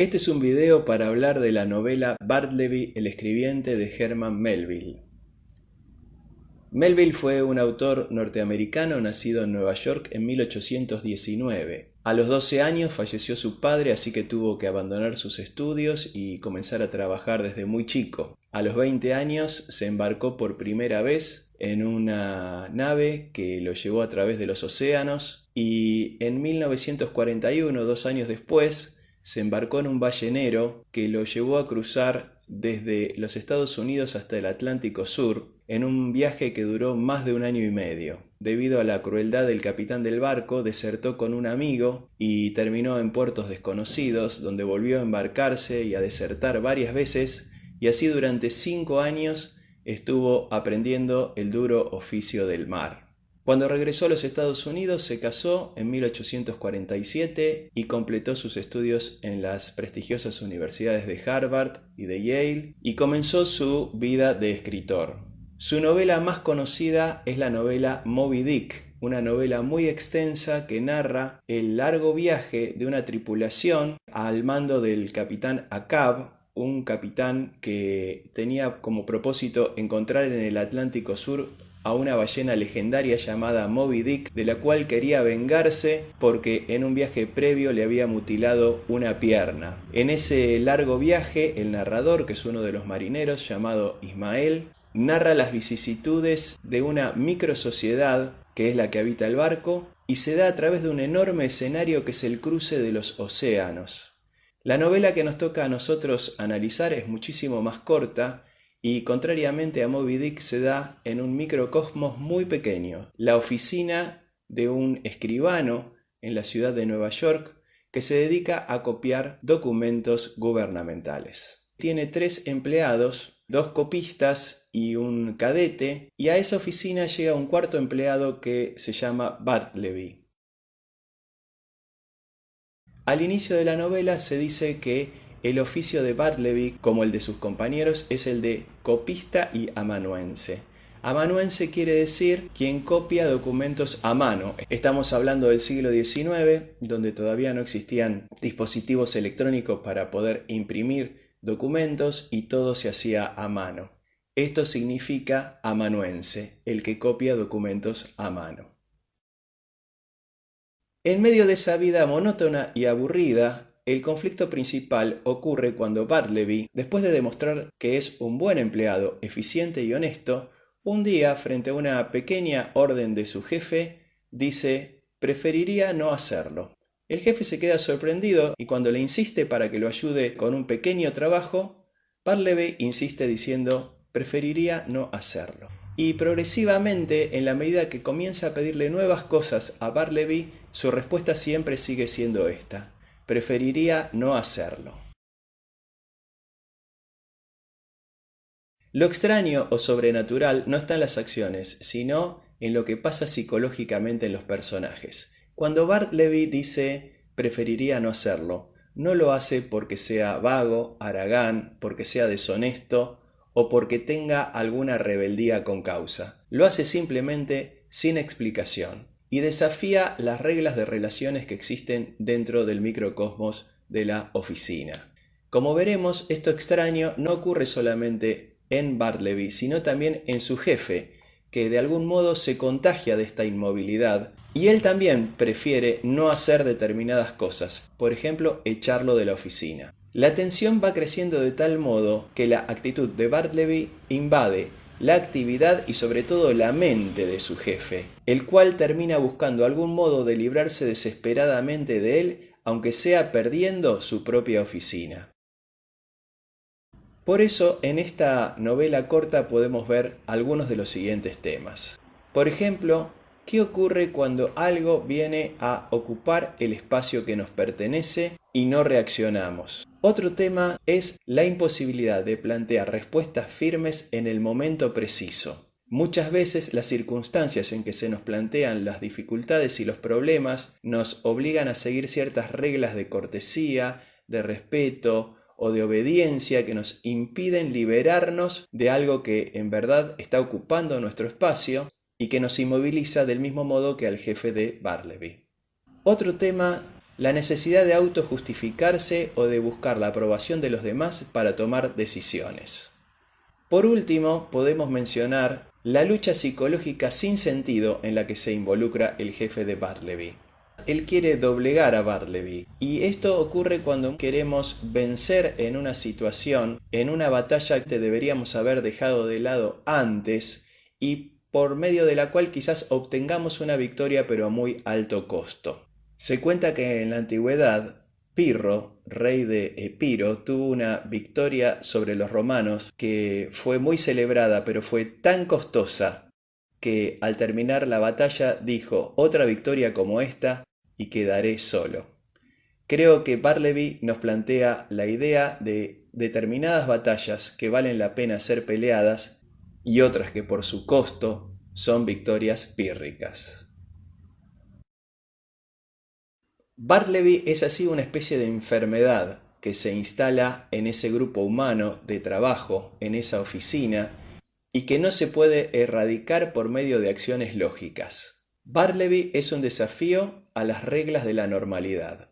Este es un video para hablar de la novela Bartleby, el escribiente de Herman Melville. Melville fue un autor norteamericano nacido en Nueva York en 1819. A los 12 años falleció su padre, así que tuvo que abandonar sus estudios y comenzar a trabajar desde muy chico. A los 20 años se embarcó por primera vez en una nave que lo llevó a través de los océanos y en 1941, 2 años después, se embarcó en un ballenero que lo llevó a cruzar desde los Estados Unidos hasta el Atlántico Sur, en un viaje que duró más de 1 año y medio. Debido a la crueldad del capitán del barco, desertó con un amigo y terminó en puertos desconocidos, donde volvió a embarcarse y a desertar varias veces, y así durante 5 años estuvo aprendiendo el duro oficio del mar. Cuando regresó a los Estados Unidos se casó en 1847 y completó sus estudios en las prestigiosas universidades de Harvard y de Yale y comenzó su vida de escritor. Su novela más conocida es la novela Moby Dick, una novela muy extensa que narra el largo viaje de una tripulación al mando del capitán Ahab, un capitán que tenía como propósito encontrar en el Atlántico Sur a una ballena legendaria llamada Moby Dick, de la cual quería vengarse porque en un viaje previo le había mutilado una pierna. En ese largo viaje, el narrador, que es uno de los marineros llamado Ismael, narra las vicisitudes de una microsociedad que es la que habita el barco y se da a través de un enorme escenario que es el cruce de los océanos. La novela que nos toca a nosotros analizar es muchísimo más corta y, contrariamente a Moby Dick, se da en un microcosmos muy pequeño, la oficina de un escribano en la ciudad de Nueva York que se dedica a copiar documentos gubernamentales. Tiene 3 empleados, 2 copistas y un cadete, y a esa oficina llega un 4º empleado que se llama Bartleby. Al inicio de la novela se dice que el oficio de Bartleby, como el de sus compañeros, es el de copista y amanuense. Amanuense quiere decir quien copia documentos a mano. Estamos hablando del siglo XIX, donde todavía no existían dispositivos electrónicos para poder imprimir documentos y todo se hacía a mano. Esto significa amanuense, el que copia documentos a mano. En medio de esa vida monótona y aburrida, el conflicto principal ocurre cuando Bartleby, después de demostrar que es un buen empleado, eficiente y honesto, un día, frente a una pequeña orden de su jefe, dice: preferiría no hacerlo. El jefe se queda sorprendido y cuando le insiste para que lo ayude con un pequeño trabajo, Bartleby insiste diciendo: preferiría no hacerlo. Y progresivamente, en la medida que comienza a pedirle nuevas cosas a Bartleby, su respuesta siempre sigue siendo esta: preferiría no hacerlo. Lo extraño o sobrenatural no está en las acciones, sino en lo que pasa psicológicamente en los personajes. Cuando Bartleby dice preferiría no hacerlo, no lo hace porque sea vago, haragán, porque sea deshonesto o porque tenga alguna rebeldía con causa. Lo hace simplemente sin explicación y desafía las reglas de relaciones que existen dentro del microcosmos de la oficina. Como veremos, esto extraño no ocurre solamente en Bartleby, sino también en su jefe, que de algún modo se contagia de esta inmovilidad y él también prefiere no hacer determinadas cosas, por ejemplo, echarlo de la oficina. La tensión va creciendo de tal modo que la actitud de Bartleby invade la actividad y sobre todo la mente de su jefe, el cual termina buscando algún modo de librarse desesperadamente de él, aunque sea perdiendo su propia oficina. Por eso, en esta novela corta podemos ver algunos de los siguientes temas. Por ejemplo, ¿qué ocurre cuando algo viene a ocupar el espacio que nos pertenece y no reaccionamos? Otro tema es la imposibilidad de plantear respuestas firmes en el momento preciso. Muchas veces las circunstancias en que se nos plantean las dificultades y los problemas nos obligan a seguir ciertas reglas de cortesía, de respeto o de obediencia que nos impiden liberarnos de algo que en verdad está ocupando nuestro espacio y que nos inmoviliza del mismo modo que al jefe de Bartleby. Otro tema la necesidad de autojustificarse o de buscar la aprobación de los demás para tomar decisiones. Por último, podemos mencionar la lucha psicológica sin sentido en la que se involucra el jefe de Bartleby. Él quiere doblegar a Bartleby, y esto ocurre cuando queremos vencer en una situación, en una batalla que deberíamos haber dejado de lado antes y por medio de la cual quizás obtengamos una victoria pero a muy alto costo. Se cuenta que en la antigüedad, Pirro, rey de Epiro, tuvo una victoria sobre los romanos que fue muy celebrada, pero fue tan costosa que al terminar la batalla dijo: otra victoria como esta y quedaré solo. Creo que Bartleby nos plantea la idea de determinadas batallas que valen la pena ser peleadas y otras que por su costo son victorias pírricas. Bartleby es así una especie de enfermedad que se instala en ese grupo humano de trabajo, en esa oficina, y que no se puede erradicar por medio de acciones lógicas. Bartleby es un desafío a las reglas de la normalidad.